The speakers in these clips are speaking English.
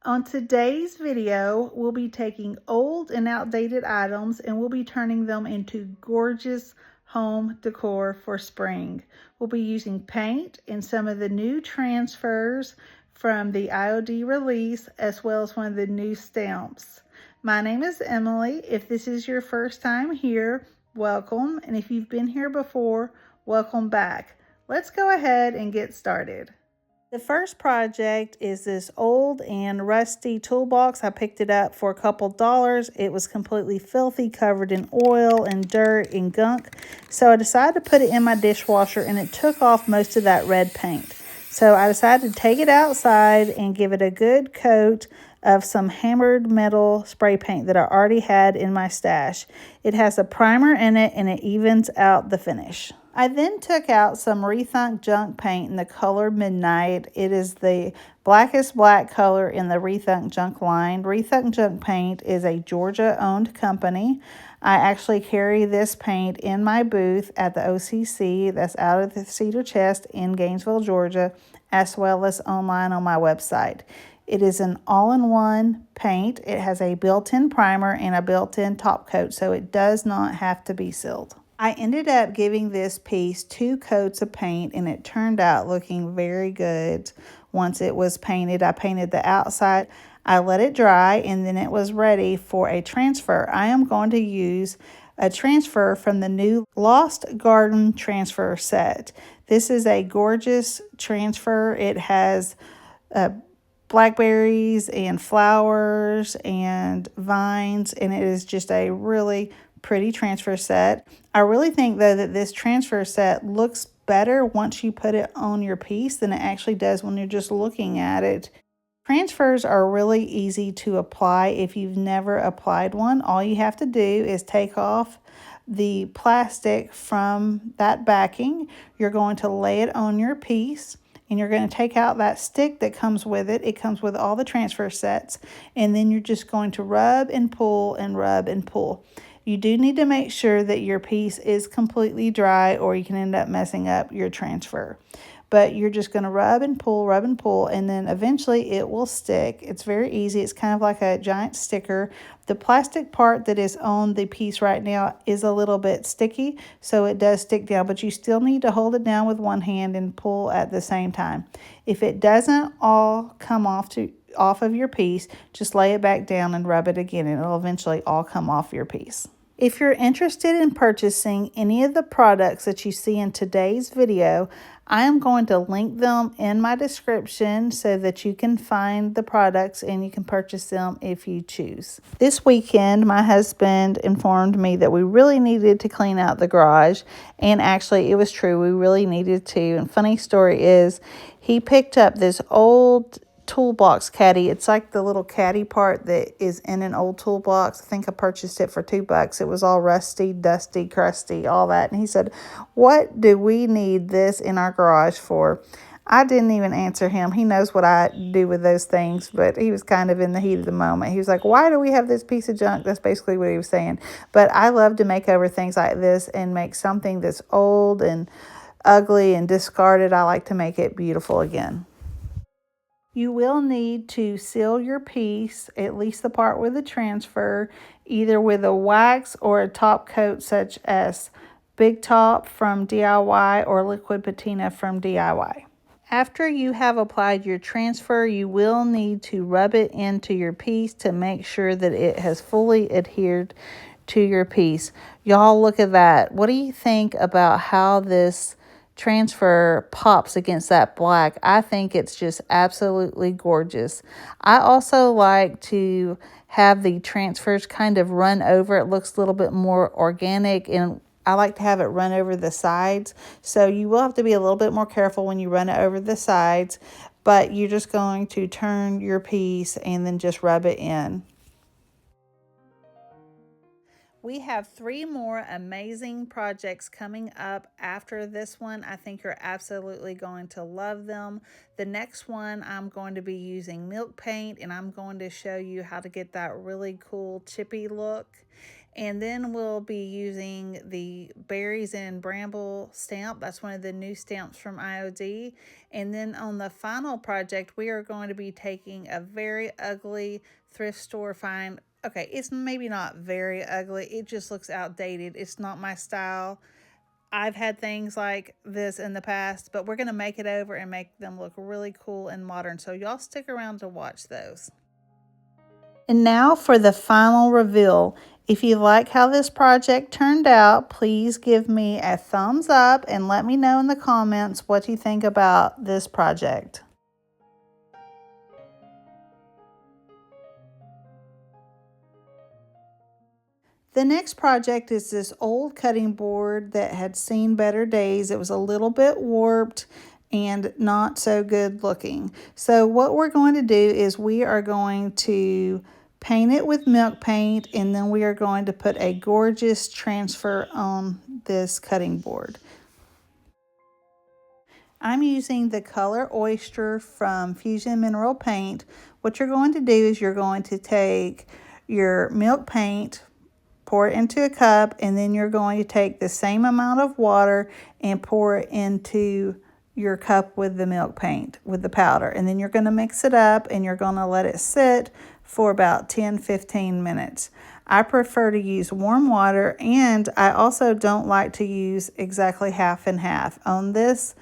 On today's video, we'll be taking old and outdated items and we'll be turning them into gorgeous home decor for spring. We'll be using paint and some of the new transfers from the IOD release, as well as one of the new stamps. My name is Emily. If this is your first time here, welcome. And if you've been here before, welcome back. Let's go ahead and get started. The first project is this old and rusty toolbox. I picked it up for a couple dollars. It was completely filthy, covered in oil and dirt and gunk. So I decided to put it in my dishwasher and it took off most of that red paint. So I decided to take it outside and give it a good coat of some hammered metal spray paint that I already had in my stash. It has a primer in it and it evens out the finish. I then took out some Rethunk Junk Paint in the color Midnight. It is the blackest black color in the Rethunk Junk line. Rethunk Junk Paint is a Georgia-owned company. I actually carry this paint in my booth at the OCC that's out of the Cedar Chest in Gainesville, Georgia, as well as online on my website. It is an all-in-one paint. It has a built-in primer and a built-in top coat, so it does not have to be sealed. I ended up giving this piece 2 coats of paint and it turned out looking very good. Once it was painted, I painted the outside. I let it dry and then it was ready for a transfer. I am going to use a transfer from the new Lost Garden transfer set. This is a gorgeous transfer. It has blackberries and flowers and vines, and it is just a really pretty transfer set. I really think though that this transfer set looks better once you put it on your piece than it actually does when you're just looking at it. Transfers are really easy to apply if you've never applied one. All you have to do is take off the plastic from that backing. You're going to lay it on your piece and you're going to take out that stick that comes with it. It comes with all the transfer sets, and then you're just going to rub and pull and rub and pull. You do need to make sure that your piece is completely dry or you can end up messing up your transfer. But you're just going to rub and pull, and then eventually it will stick. It's very easy. It's kind of like a giant sticker. The plastic part that is on the piece right now is a little bit sticky, so it does stick down, but you still need to hold it down with one hand and pull at the same time. If it doesn't all come off of your piece, just lay it back down and rub it again, and it'll eventually all come off your piece. If you're interested in purchasing any of the products that you see in today's video, I am going to link them in my description so that you can find the products and you can purchase them if you choose. This weekend, my husband informed me that we really needed to clean out the garage, and actually it was true, we really needed to. And funny story is, he picked up this old toolbox caddy. It's like the little caddy part that is in an old toolbox. I think I purchased it for $2. It was all rusty, dusty, crusty, all that. And he said, "What do we need this in our garage for?" I didn't even answer him. He knows what I do with those things, but he was kind of in the heat of the moment. He was like, "Why do we have this piece of junk?" That's basically what he was saying. But I love to make over things like this and make something that's old and ugly and discarded. I like to make it beautiful again. You will need to seal your piece, at least the part with the transfer, either with a wax or a top coat such as Big Top from DIY or Liquid Patina from DIY. After you have applied your transfer, you will need to rub it into your piece to make sure that it has fully adhered to your piece. Y'all, look at that. What do you think about how this transfer pops against that black? I think it's just absolutely gorgeous. I also like to have the transfers kind of run over. It looks a little bit more organic, and I like to have it run over the sides. So you will have to be a little bit more careful when you run it over the sides, but you're just going to turn your piece and then just rub it in. We have 3 more amazing projects coming up after this one. I think you're absolutely going to love them. The next one, I'm going to be using milk paint, and I'm going to show you how to get that really cool chippy look. And then we'll be using the Berries and Bramble stamp. That's one of the new stamps from IOD. And then on the final project, we are going to be taking a very ugly thrift store find. Okay, it's maybe not very ugly. It just looks outdated. It's not my style. I've had things like this in the past, but we're going to make it over and make them look really cool and modern. So y'all stick around to watch those. And now for the final reveal. If you like how this project turned out, please give me a thumbs up and let me know in the comments what you think about this project. The next project is this old cutting board that had seen better days. It was a little bit warped and not so good looking. So what we're going to do is we are going to paint it with milk paint, and then we are going to put a gorgeous transfer on this cutting board. I'm using the color Oyster from Fusion Mineral Paint. What you're going to do is you're going to take your milk paint, pour it into a cup, and then you're going to take the same amount of water and pour it into your cup with the milk paint, with the powder. And then you're going to mix it up and you're going to let it sit for about 10-15 minutes. I prefer to use warm water, and I also don't like to use exactly half and half. On this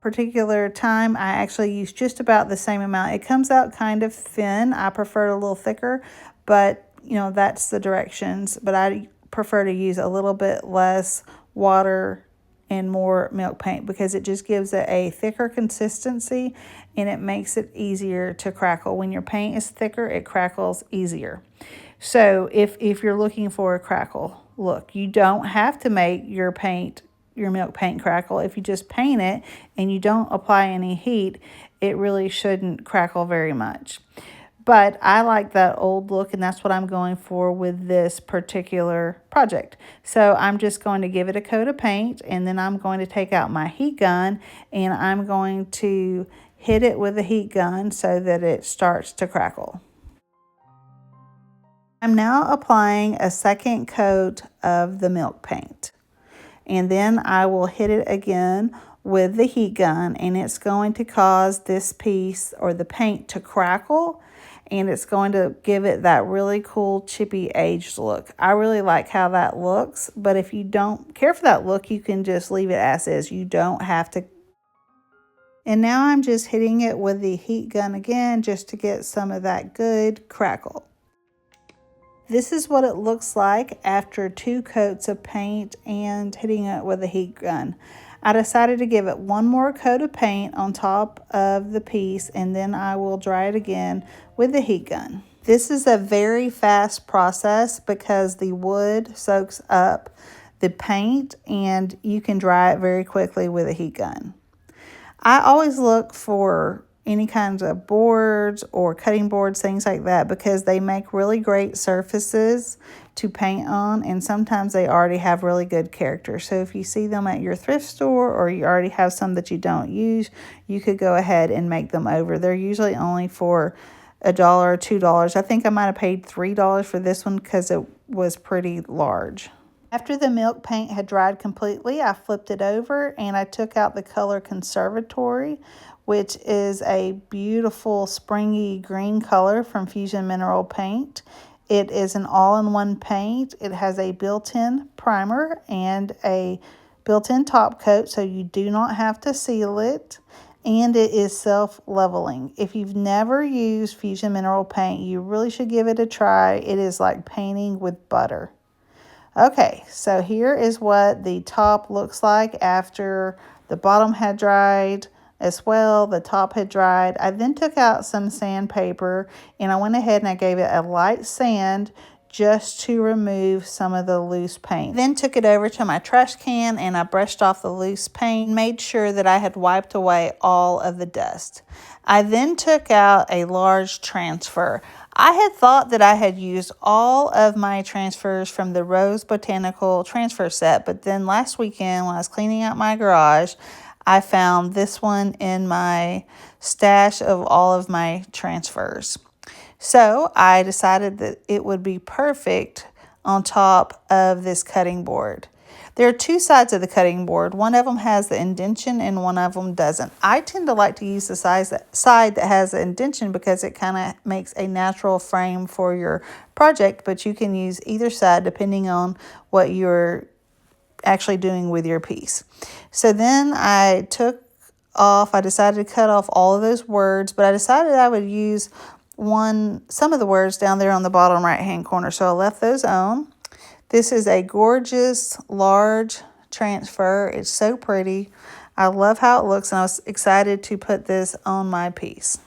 particular time, I actually use just about the same amount. It comes out kind of thin. I prefer it a little thicker, but you know, that's the directions. But I prefer to use a little bit less water and more milk paint because it just gives it a thicker consistency and it makes it easier to crackle. When your paint is thicker, it crackles easier. So if you're looking for a crackle look, you don't have to make your milk paint crackle. If you just paint it and you don't apply any heat, it really shouldn't crackle very much. But I like that old look, and that's what I'm going for with this particular project. So I'm just going to give it a coat of paint, and then I'm going to take out my heat gun, and I'm going to hit it with a heat gun so that it starts to crackle. I'm now applying a second coat of the milk paint. And then I will hit it again with the heat gun, and it's going to cause this piece or the paint to crackle, and it's going to give it that really cool chippy aged look. I really like how that looks, but if you don't care for that look, you can just leave it as is. You don't have to. And now I'm just hitting it with the heat gun again just to get some of that good crackle. This is what it looks like after 2 coats of paint and hitting it with a heat gun. I decided to give it one more coat of paint on top of the piece, and then I will dry it again with the heat gun. This is a very fast process because the wood soaks up the paint and you can dry it very quickly with a heat gun. I always look for any kinds of boards or cutting boards, things like that, because they make really great surfaces to paint on, and sometimes they already have really good character. So if you see them at your thrift store or you already have some that you don't use, you could go ahead and make them over. They're usually only for $1 or $2. I think I might have paid $3 for this one because it was pretty large. After the milk paint had dried completely, I flipped it over and I took out the color Conservatory, which is a beautiful springy green color from Fusion Mineral Paint. It is an all-in-one paint. It has a built-in primer and a built-in top coat, so you do not have to seal it. And it is self-leveling. If you've never used Fusion Mineral Paint, you really should give it a try. It is like painting with butter. Okay, so here is what the top looks like after the bottom had dried as well. The top had dried. I then took out some sandpaper and I went ahead and I gave it a light sand just to remove some of the loose paint. Then took it over to my trash can and I brushed off the loose paint, made sure that I had wiped away all of the dust. I then took out a large transfer. I had thought that I had used all of my transfers from the Rose Botanical transfer set, but then last weekend when I was cleaning out my garage, I found this one in my stash of all of my transfers. So I decided that it would be perfect on top of this cutting board. There are two sides of the cutting board. One of them has the indention and one of them doesn't. I tend to like to use the side that has the indention because it kind of makes a natural frame for your project, but you can use either side depending on what you're actually doing with your piece. So then I decided to cut off all of those words, but I decided I would use some of the words down there on the bottom right hand corner. So I left those on. This is a gorgeous large transfer. It's so pretty. I love how it looks, and I was excited to put this on my piece.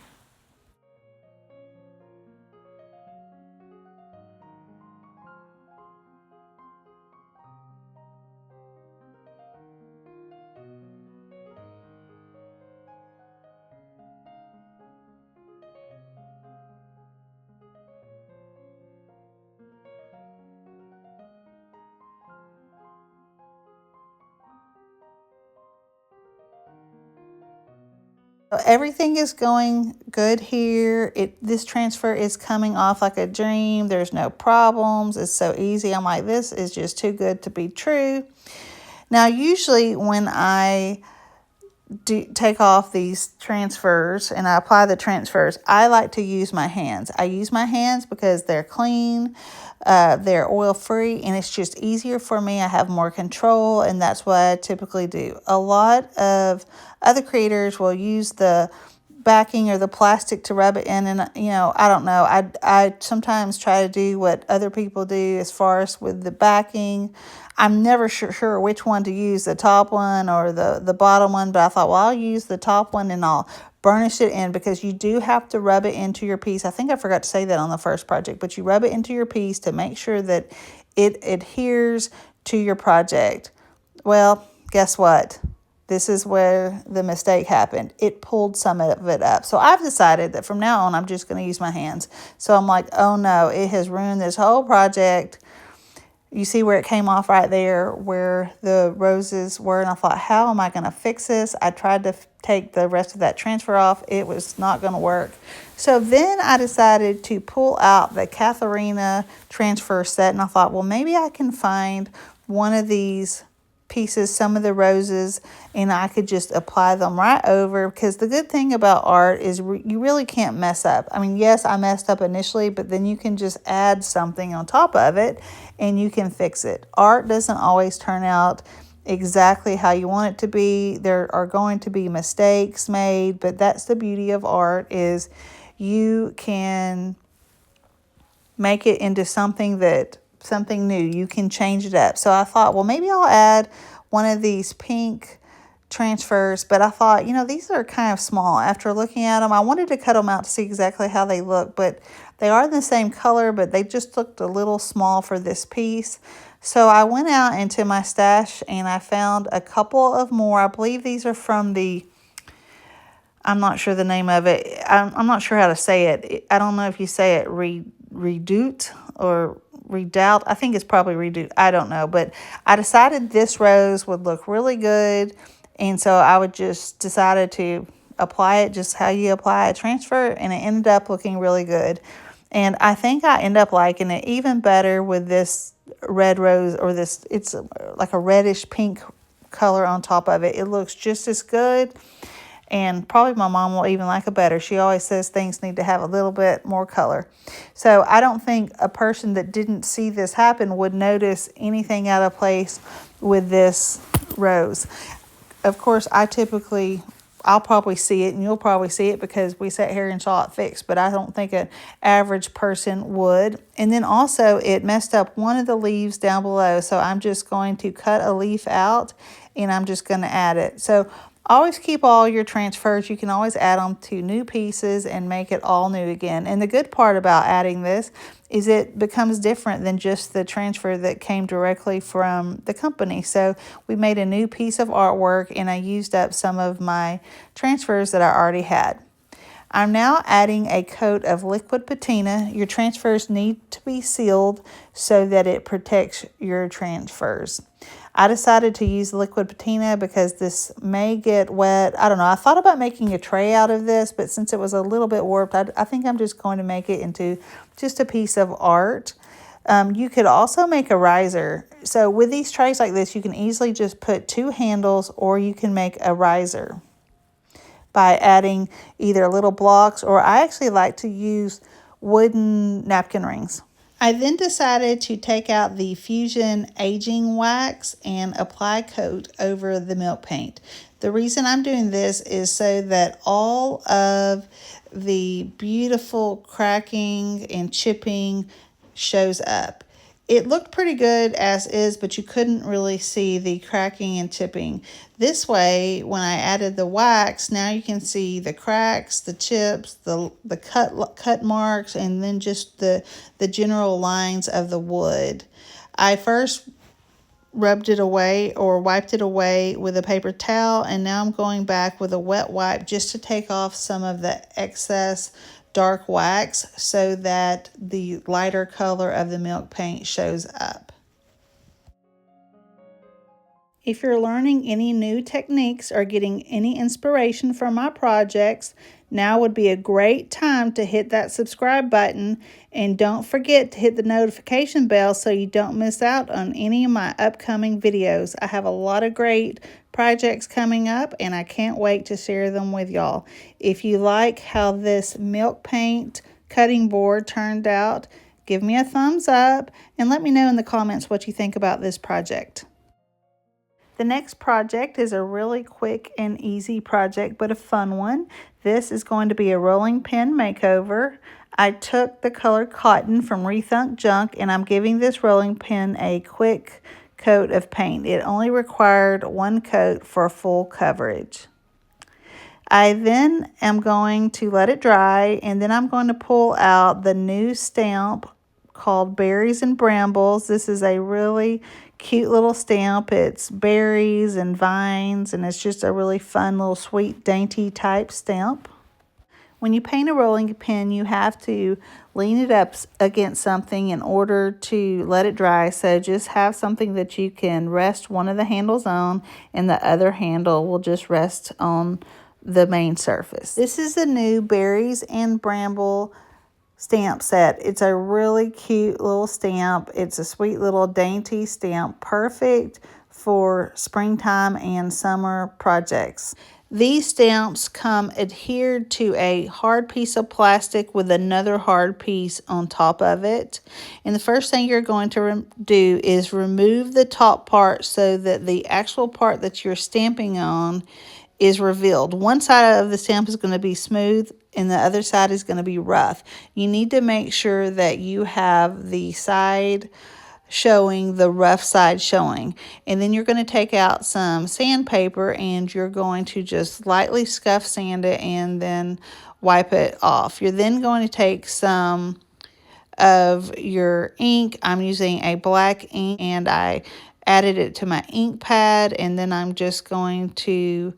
Everything is going good here. This transfer is coming off like a dream. There's no problems. It's so easy. I'm like, this is just too good to be true. Now, usually when I take off these transfers and I apply the transfers, I like to use my hands. I use my hands because they're clean, they're oil free, and it's just easier for me. I have more control, and that's what I typically do. A lot of other creators will use the backing or the plastic to rub it in, and I don't know. I sometimes try to do what other people do as far as with the backing. I'm never sure which one to use, the top one or the bottom one, but I thought, well, I'll use the top one and I'll burnish it in, because you do have to rub it into your piece. I think I forgot to say that on the first project, but you rub it into your piece to make sure that it adheres to your project. Well, guess what? This is where the mistake happened. It pulled some of it up. So I've decided that from now on, I'm just going to use my hands. So I'm like, oh no, it has ruined this whole project. You see where it came off right there where the roses were, and I thought, how am I going to fix this? I tried to take the rest of that transfer off. It was not going to work. So then I decided to pull out the Katharina transfer set, and I thought, well, maybe I can find one of these pieces, some of the roses, and I could just apply them right over, because the good thing about art is you really can't mess up. I mean, yes, I messed up initially, but then you can just add something on top of it and you can fix it. Art doesn't always turn out exactly how you want it to be. There are going to be mistakes made, but that's the beauty of art, is you can make it into something new. You can change it up. So I thought, well, maybe I'll add one of these pink transfers, but I thought, these are kind of small. After looking at them, I wanted to cut them out to see exactly how they look, but they are the same color, but they just looked a little small for this piece. So I went out into my stash and I found a couple of more. I believe these are from I'm not sure the name of it. I'm not sure how to say it. I don't know if you say it Redoute or Redoubt. I think it's probably Redoute. I don't know. But I decided this rose would look really good. And so I would just decided to apply it just how you apply a transfer. And it ended up looking really good. And I think I end up liking it even better with this red rose, or it's like a reddish pink color on top of it. It looks just as good. And probably my mom will even like it better. She always says things need to have a little bit more color. So I don't think a person that didn't see this happen would notice anything out of place with this rose. Of course, I'll probably see it, and you'll probably see it because we sat here and saw it fixed, but I don't think an average person would. And then also it messed up one of the leaves down below. So I'm just going to cut a leaf out and I'm just going to add it. So always keep all your transfers. You can always add them to new pieces and make it all new again. And the good part about adding this is it becomes different than just the transfer that came directly from the company. So we made a new piece of artwork and I used up some of my transfers that I already had. I'm now adding a coat of liquid patina. Your transfers need to be sealed so that it protects your transfers. I decided to use liquid patina because this may get wet. I don't know. I thought about making a tray out of this, but since it was a little bit warped, I think I'm just going to make it into just a piece of art. You could also make a riser. So with these trays like this, you can easily just put 2 handles, or you can make a riser by adding either little blocks, or I actually like to use wooden napkin rings. I then decided to take out the Fusion aging wax and apply coat over the milk paint. The reason I'm doing this is so that all of the beautiful cracking and chipping shows up. It looked pretty good as is, but you couldn't really see the cracking and chipping. This way, when I added the wax, now you can see the cracks, the chips, the cut marks, and then just the general lines of the wood. I first rubbed it away or wiped it away with a paper towel, and now I'm going back with a wet wipe just to take off some of the excess dark wax so that the lighter color of the milk paint shows up. If you're learning any new techniques or getting any inspiration from my projects, now would be a great time to hit that subscribe button, and don't forget to hit the notification bell so you don't miss out on any of my upcoming videos. I have a lot of great projects coming up, and I can't wait to share them with y'all. If you like how this milk paint cutting board turned out, give me a thumbs up and let me know in the comments what you think about this project. The next project is a really quick and easy project, but a fun one. This is going to be a rolling pin makeover. I took the color cotton from Rethunk Junk, and I'm giving this rolling pin a quick coat of paint. It only required 1 coat for full coverage. I then am going to let it dry, and then I'm going to pull out the new stamp called Berries and Brambles. This is a really cute little stamp. It's berries and vines, and it's just a really fun little sweet dainty type stamp. When you paint a rolling pin, you have to lean it up against something in order to let it dry. So just have something that you can rest one of the handles on, and the other handle will just rest on the main surface. This is the new Berries and Bramble stamp set. It's a really cute little stamp. It's a sweet little dainty stamp, perfect for springtime and summer projects. These stamps come adhered to a hard piece of plastic with another hard piece on top of it. And the first thing you're going to do is remove the top part so that the actual part that you're stamping on is revealed. One side of the stamp is going to be smooth and the other side is going to be rough. You need to make sure that you have the side showing, the rough side showing. And then you're going to take out some sandpaper and you're going to just lightly scuff sand it and then wipe it off. You're then going to take some of your ink. I'm using a black ink, and I added it to my ink pad, and then I'm just going to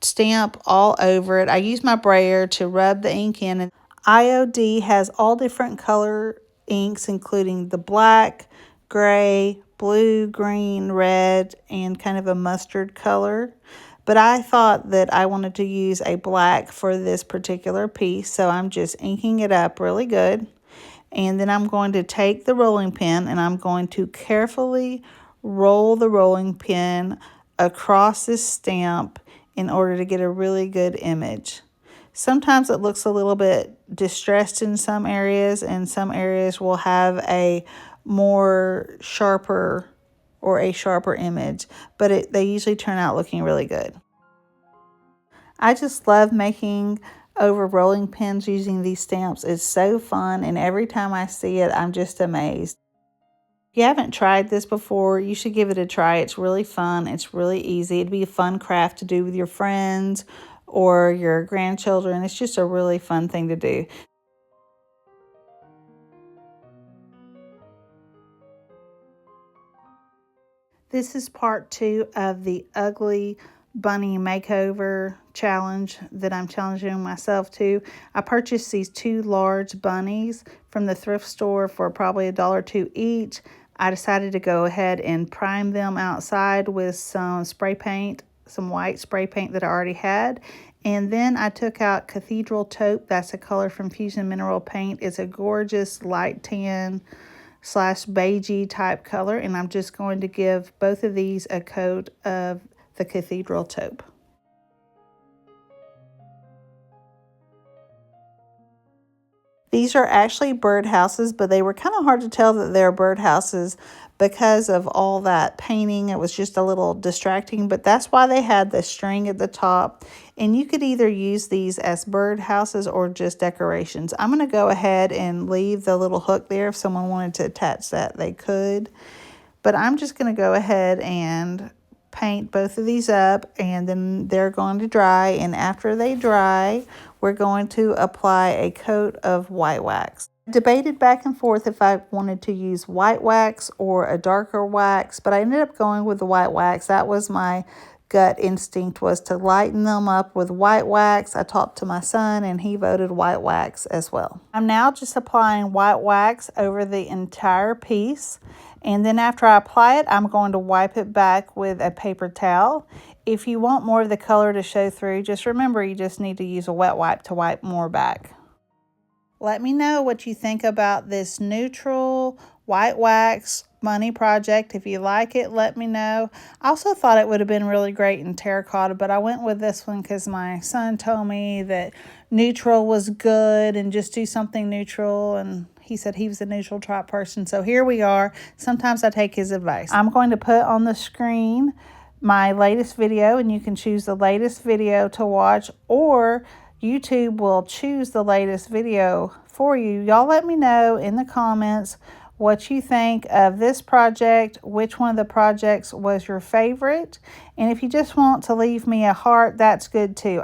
stamp all over it. I use my brayer to rub the ink in. And IOD has all different color inks, including the black, gray, blue, green, red, and kind of a mustard color. But I thought that I wanted to use a black for this particular piece, so I'm just inking it up really good. And then I'm going to take the rolling pin and I'm going to carefully roll the rolling pin across this stamp in order to get a really good image. Sometimes it looks a little bit distressed in some areas, and some areas will have a more sharper or a sharper image, but they usually turn out looking really good. I just love making over rolling pins using these stamps. It's so fun, and every time I see it, I'm just amazed. If you haven't tried this before, you should give it a try. It's really fun. It's really easy. It'd be a fun craft to do with your friends or your grandchildren. It's just a really fun thing to do. This is part 2 of the Ugly Bunny Makeover challenge that I'm challenging myself to. I purchased these 2 large bunnies from the thrift store for probably $1.02 each. I decided to go ahead and prime them outside with some spray paint, some white spray paint that I already had. And then I took out Cathedral Taupe. That's a color from Fusion Mineral Paint. It's a gorgeous light tan / beigey type color. And I'm just going to give both of these a coat of the Cathedral Taupe. These are actually birdhouses, but they were kind of hard to tell that they're birdhouses because of all that painting. It was just a little distracting, but that's why they had the string at the top. And you could either use these as birdhouses or just decorations. I'm going to go ahead and leave the little hook there. If someone wanted to attach that, they could. But I'm just going to go ahead and paint both of these up, and then they're going to dry. And after they dry, we're going to apply a coat of white wax. I debated back and forth if I wanted to use white wax or a darker wax, but I ended up going with the white wax. That was my gut instinct, was to lighten them up with white wax. I talked to my son and he voted white wax as well. I'm now just applying white wax over the entire piece. And then after I apply it, I'm going to wipe it back with a paper towel. If you want more of the color to show through, just remember you just need to use a wet wipe to wipe more back. Let me know what you think about this neutral white wax money project. If you like it, let me know. I also thought it would have been really great in terracotta, but I went with this one because my son told me that neutral was good and just do something neutral, and he said he was a neutral type person. So here we are. Sometimes I take his advice. I'm going to put on the screen my latest video, and you can choose the latest video to watch, or YouTube will choose the latest video for you. Y'all let me know in the comments what you think of this project, which one of the projects was your favorite. And if you just want to leave me a heart, that's good too.